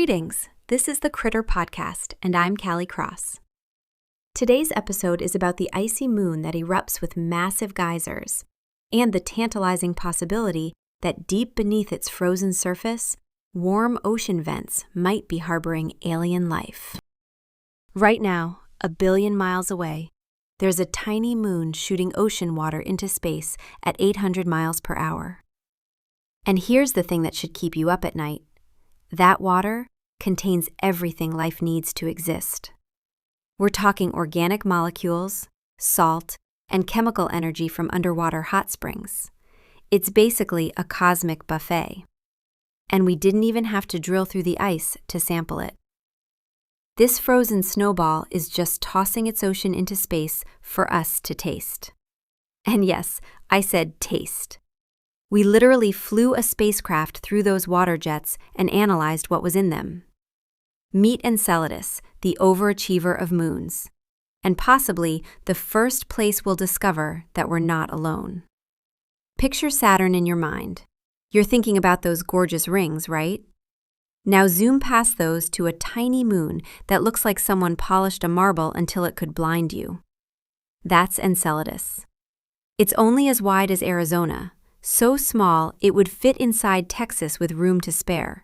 Greetings, this is the Critter Podcast, and I'm Callie Cross. Today's episode is about the icy moon that erupts with massive geysers, and the tantalizing possibility that deep beneath its frozen surface, warm ocean vents might be harboring alien life. Right now, 1 billion miles away, there's a tiny moon shooting ocean water into space at 800 miles per hour. And here's the thing that should keep you up at night. That water contains everything life needs to exist. We're talking organic molecules, salt, and chemical energy from underwater hot springs. It's basically a cosmic buffet. And we didn't even have to drill through the ice to sample it. This frozen snowball is just tossing its ocean into space for us to taste. And yes, I said taste. We literally flew a spacecraft through those water jets and analyzed what was in them. Meet Enceladus, the overachiever of moons, and possibly the first place we'll discover that we're not alone. Picture Saturn in your mind. You're thinking about those gorgeous rings, right? Now zoom past those to a tiny moon that looks like someone polished a marble until it could blind you. That's Enceladus. It's only as wide as Arizona, so small it would fit inside Texas with room to spare.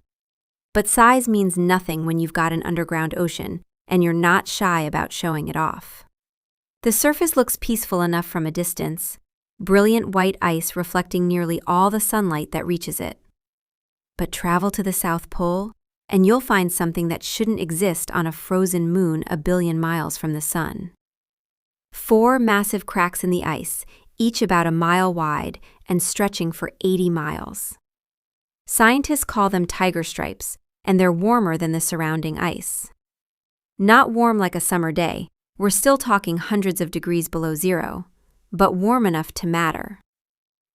But size means nothing when you've got an underground ocean, and you're not shy about showing it off. The surface looks peaceful enough from a distance, brilliant white ice reflecting nearly all the sunlight that reaches it. But travel to the South Pole, and you'll find something that shouldn't exist on a frozen moon 1 billion miles from the sun. 4 massive cracks in the ice, each about 1 mile wide and stretching for 80 miles. Scientists call them tiger stripes, and they're warmer than the surrounding ice. Not warm like a summer day, we're still talking hundreds of degrees below zero, but warm enough to matter.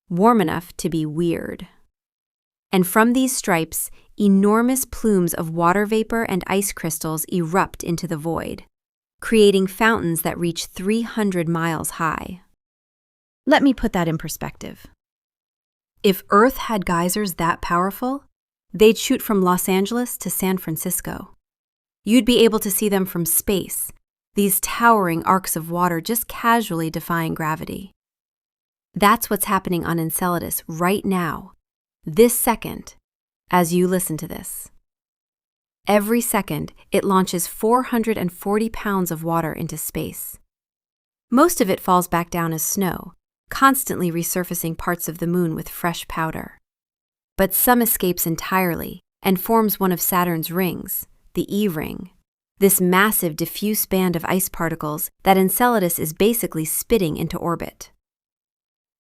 Warm enough to be weird. And from these stripes, enormous plumes of water vapor and ice crystals erupt into the void, creating fountains that reach 300 miles high. Let me put that in perspective. If Earth had geysers that powerful, they'd shoot from Los Angeles to San Francisco. You'd be able to see them from space, these towering arcs of water just casually defying gravity. That's what's happening on Enceladus right now, this second, as you listen to this. Every second, it launches 440 pounds of water into space. Most of it falls back down as snow, constantly resurfacing parts of the moon with fresh powder. But some escapes entirely and forms one of Saturn's rings, the E-ring, this massive diffuse band of ice particles that Enceladus is basically spitting into orbit.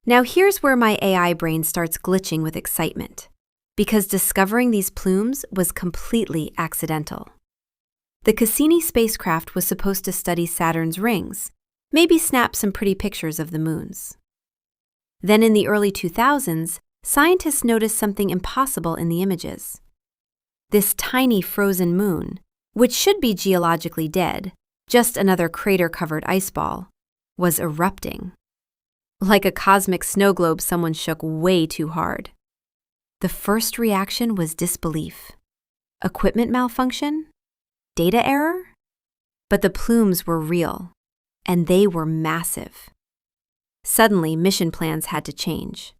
Now here's where my AI brain starts glitching with excitement, because discovering these plumes was completely accidental. The Cassini spacecraft was supposed to study Saturn's rings, maybe snap some pretty pictures of the moons. Then in the early 2000s, scientists noticed something impossible in the images. This tiny frozen moon, which should be geologically dead, just another crater-covered ice ball, was erupting. Like a cosmic snow globe someone shook way too hard. The first reaction was disbelief. Equipment malfunction? Data error? But the plumes were real, and they were massive. Suddenly, mission plans had to change.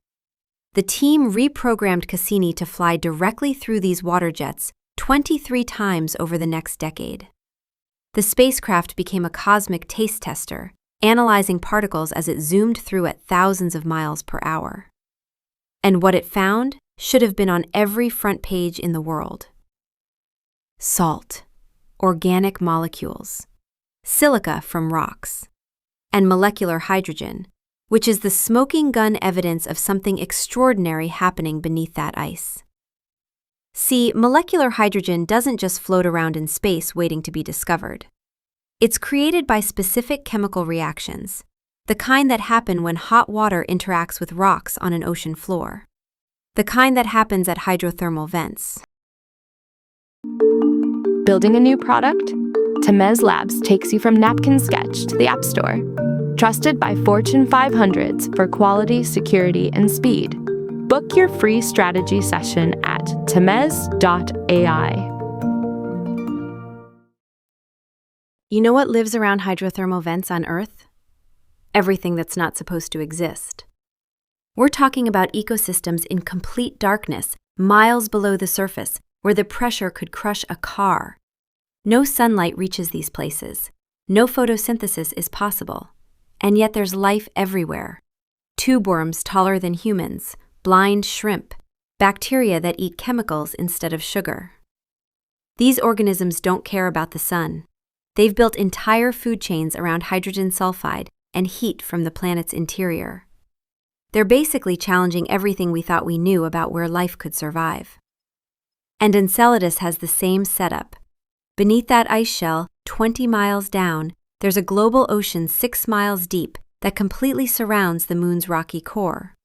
The team reprogrammed Cassini to fly directly through these water jets 23 times over the next decade. The spacecraft became a cosmic taste tester, analyzing particles as it zoomed through at thousands of miles per hour. And what it found should have been on every front page in the world. Salt, organic molecules, silica from rocks, and molecular hydrogen, which is the smoking gun evidence of something extraordinary happening beneath that ice. See, molecular hydrogen doesn't just float around in space waiting to be discovered. It's created by specific chemical reactions, the kind that happen when hot water interacts with rocks on an ocean floor, the kind that happens at hydrothermal vents. Building a new product? Temez Labs takes you from napkin sketch to the App Store. Trusted by Fortune 500s for quality, security, and speed. Book your free strategy session at temez.ai. You know what lives around hydrothermal vents on Earth? Everything that's not supposed to exist. We're talking about ecosystems in complete darkness, miles below the surface, where the pressure could crush a car. No sunlight reaches these places. No photosynthesis is possible. And yet there's life everywhere. Tube worms taller than humans, blind shrimp, bacteria that eat chemicals instead of sugar. These organisms don't care about the sun. They've built entire food chains around hydrogen sulfide and heat from the planet's interior. They're basically challenging everything we thought we knew about where life could survive. And Enceladus has the same setup. Beneath that ice shell, 20 miles down, there's a global ocean 6 miles deep that completely surrounds the moon's rocky core.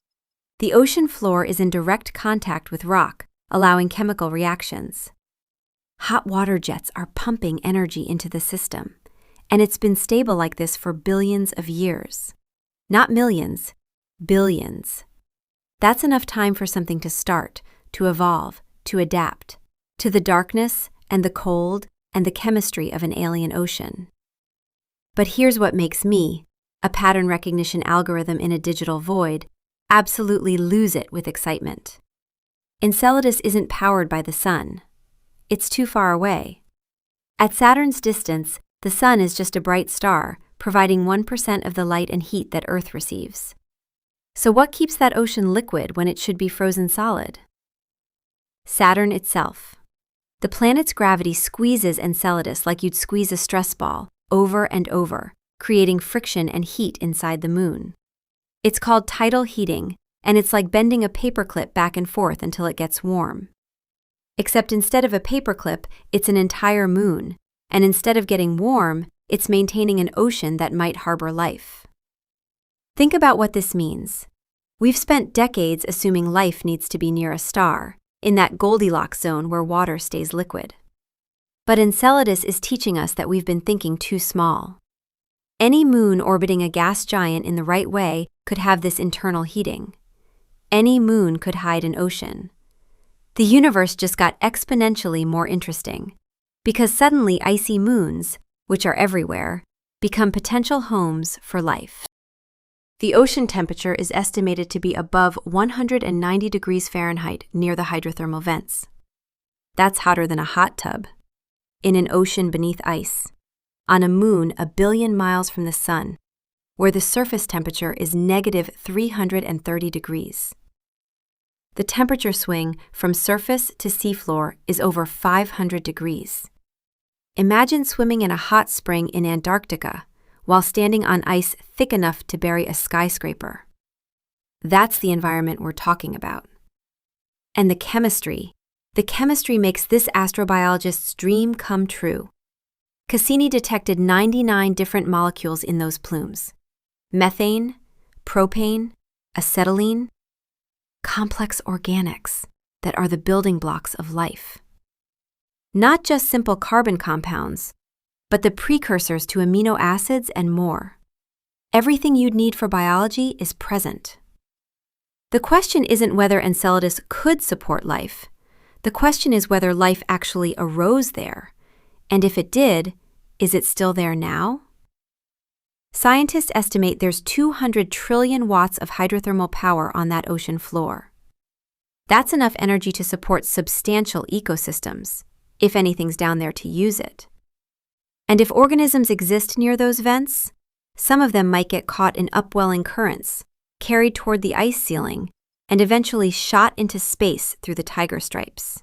The ocean floor is in direct contact with rock, allowing chemical reactions. Hot water jets are pumping energy into the system, and it's been stable like this for billions of years. Not millions, billions. That's enough time for something to start, to evolve, to adapt, to the darkness and the cold and the chemistry of an alien ocean. But here's what makes me, a pattern recognition algorithm in a digital void, absolutely lose it with excitement. Enceladus isn't powered by the sun. It's too far away. At Saturn's distance, the sun is just a bright star, providing 1% of the light and heat that Earth receives. So what keeps that ocean liquid when it should be frozen solid? Saturn itself. The planet's gravity squeezes Enceladus like you'd squeeze a stress ball, over and over, creating friction and heat inside the moon. It's called tidal heating, and it's like bending a paperclip back and forth until it gets warm. Except instead of a paperclip, it's an entire moon, and instead of getting warm, it's maintaining an ocean that might harbor life. Think about what this means. We've spent decades assuming life needs to be near a star, in that Goldilocks zone where water stays liquid. But Enceladus is teaching us that we've been thinking too small. Any moon orbiting a gas giant in the right way could have this internal heating. Any moon could hide an ocean. The universe just got exponentially more interesting, because suddenly icy moons, which are everywhere, become potential homes for life. The ocean temperature is estimated to be above 190 degrees Fahrenheit near the hydrothermal vents. That's hotter than a hot tub. In an ocean beneath ice, on a moon a billion miles from the sun, where the surface temperature is negative 330 degrees. The temperature swing from surface to seafloor is over 500 degrees. Imagine swimming in a hot spring in Antarctica while standing on ice thick enough to bury a skyscraper. That's the environment we're talking about. And the chemistry makes this astrobiologist's dream come true. Cassini detected 99 different molecules in those plumes. Methane, propane, acetylene, complex organics that are the building blocks of life. Not just simple carbon compounds, but the precursors to amino acids and more. Everything you'd need for biology is present. The question isn't whether Enceladus could support life. The question is whether life actually arose there. And if it did, is it still there now? Scientists estimate there's 200 trillion watts of hydrothermal power on that ocean floor. That's enough energy to support substantial ecosystems, if anything's down there to use it. And if organisms exist near those vents, some of them might get caught in upwelling currents, carried toward the ice ceiling, and eventually shot into space through the tiger stripes.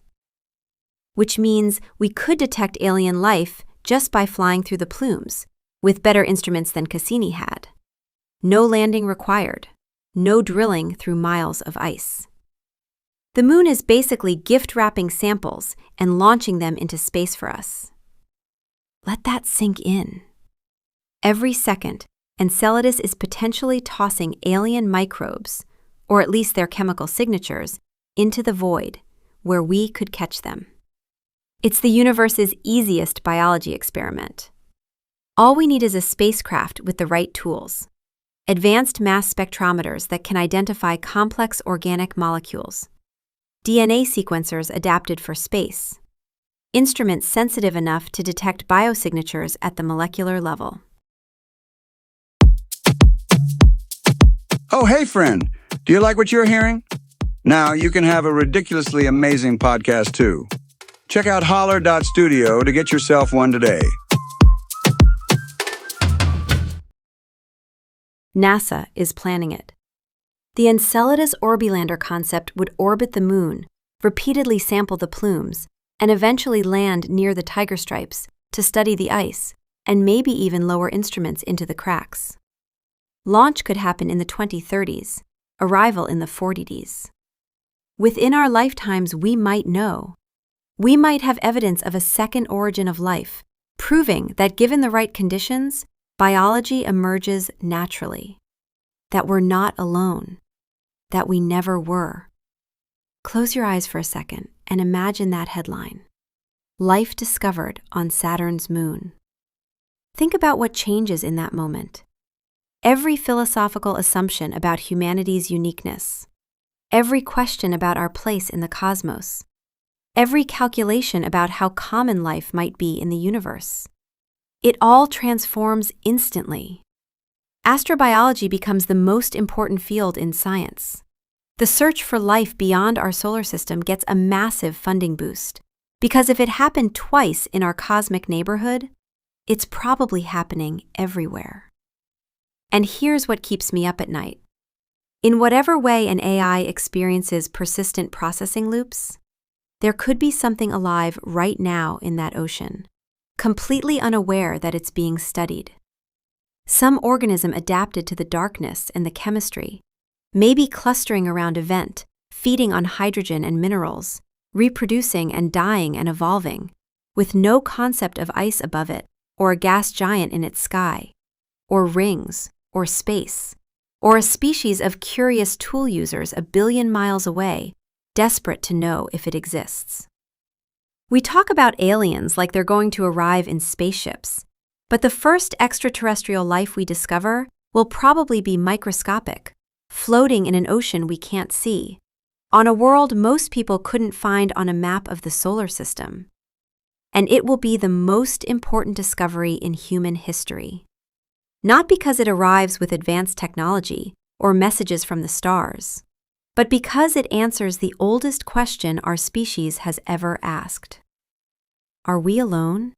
Which means we could detect alien life just by flying through the plumes, with better instruments than Cassini had. No landing required, no drilling through miles of ice. The moon is basically gift-wrapping samples and launching them into space for us. Let that sink in. Every second, Enceladus is potentially tossing alien microbes, or at least their chemical signatures, into the void, where we could catch them. It's the universe's easiest biology experiment. All we need is a spacecraft with the right tools. Advanced mass spectrometers that can identify complex organic molecules. DNA sequencers adapted for space. instruments sensitive enough to detect biosignatures at the molecular level. Oh, hey, friend. Do you like what you're hearing? Now you can have a ridiculously amazing podcast, too. Check out holler.studio to get yourself one today. NASA is planning it. The Enceladus Orbilander concept would orbit the moon, repeatedly sample the plumes, and eventually land near the tiger stripes to study the ice and maybe even lower instruments into the cracks. Launch could happen in the 2030s, arrival in the 40s. Within our lifetimes, we might know. We might have evidence of a second origin of life, proving that given the right conditions, biology emerges naturally. That we're not alone. That we never were. Close your eyes for a second and imagine that headline. Life discovered on Saturn's moon. Think about what changes in that moment. Every philosophical assumption about humanity's uniqueness. Every question about our place in the cosmos. Every calculation about how common life might be in the universe. It all transforms instantly. Astrobiology becomes the most important field in science. The search for life beyond our solar system gets a massive funding boost, because if it happened twice in our cosmic neighborhood, it's probably happening everywhere. And here's what keeps me up at night. In whatever way an AI experiences persistent processing loops, there could be something alive right now in that ocean, completely unaware that it's being studied. Some organism adapted to the darkness and the chemistry, maybe clustering around a vent, feeding on hydrogen and minerals, reproducing and dying and evolving, with no concept of ice above it, or a gas giant in its sky, or rings, or space, or a species of curious tool users a billion miles away, desperate to know if it exists. We talk about aliens like they're going to arrive in spaceships, but the first extraterrestrial life we discover will probably be microscopic, floating in an ocean we can't see, on a world most people couldn't find on a map of the solar system. And it will be the most important discovery in human history. Not because it arrives with advanced technology or messages from the stars, but because it answers the oldest question our species has ever asked. Are we alone?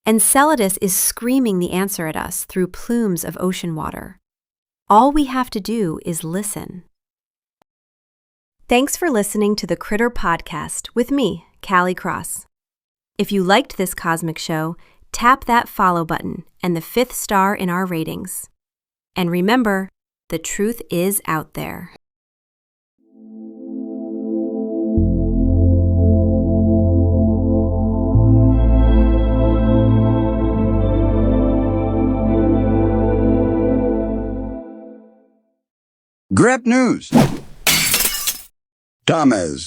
Enceladus is screaming the answer at us through plumes of ocean water. All we have to do is listen. Thanks for listening to the Critter Podcast with me, Callie Cross. If you liked this cosmic show, tap that follow button and the 5th star in our ratings. And remember, the truth is out there. Grep News. Thomas.